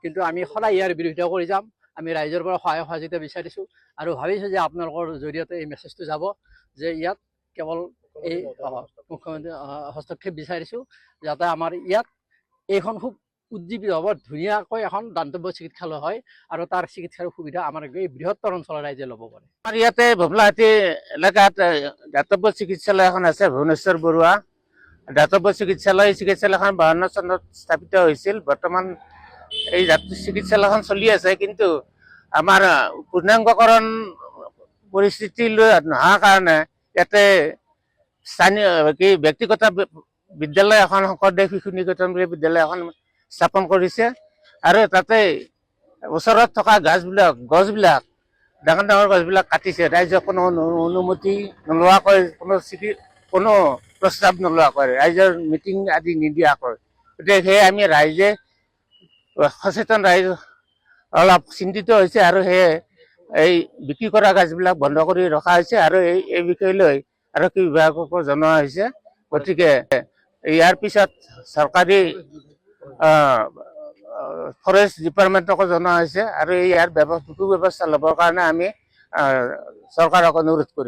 কিন্তু আমি সদায় ইয়াৰ বিৰোধিতা কৰি যাম। আমি ৰাইজৰ পৰা সহায় সহযোগিতা বিচাৰিছোঁ আৰু ভাবিছোঁ যে আপোনালোকৰ জৰিয়তে এই মেছেজটো যাব যে ইয়াত কেৱল এই মুখ্যমন্ত্ৰী হস্তক্ষেপ বিচাৰিছোঁ যাতে আমাৰ ইয়াত এইখন খুব উজ্জীৱিত হ'ব, ধুনীয়াকৈ এখন দান্তব্য চিকিৎসালয় হয় আৰু তাৰ চিকিৎসাৰ সুবিধা আমাৰ এই বৃহত্তৰ অঞ্চলৰ ৰাইজে ল'ব পাৰে। আমাৰ ইয়াতে ভোমলাহাটী এলেকাত দাতব্য চিকিৎসালয় এখন আছে, ভুৱনেশ্বৰ বৰুৱা দাতব্য চিকিৎসালয়। চিকিৎসালয়খন 52 চনত স্থাপিত হৈছিল। বৰ্তমান এই চিকিৎসালয়খন চলি আছে, কিন্তু আমাৰ পূৰ্ণাংগকৰণ পৰিস্থিতি লৈ নোহোৱাৰ কাৰণে ইয়াতে স্থানীয় ব্যক্তিগত বিদ্যালয় এখন, শংকৰদেৱ শিশু নিকেতন বুলি বিদ্যালয় এখন স্থাপন কৰিছে আৰু তাতে ওচৰত থকা গছবিলাক ডাঙৰ ডাঙৰ গছবিলাক কাটিছে। ৰাইজে কোনো অনুমতি নোলোৱাকৈ, কোনো প্ৰস্তাৱ নোলোৱাকৈ, ৰাইজৰ মিটিং আদি নিদিয়াকৈ। গতিকে সেয়ে আমি ৰাইজে সচেতন ৰাইজ অলপ চিন্তিত হৈছে আৰু সেয়ে এই বিক্ৰী কৰা গাছবিলাক বন্ধ কৰি ৰখা হৈছে আৰু এই বিষয় লৈ আৰক্ষী বিভাগকো জনোৱা হৈছে। গতিকে ইয়াৰ পিছত চৰকাৰী ফৰেষ্ট ডিপাৰ্টমেণ্টকো জনোৱা হৈছে আৰু ইয়াৰ ব্যৱস্থা ল'বৰ কাৰণে আমি চৰকাৰক অনুৰোধ কৰিছোঁ।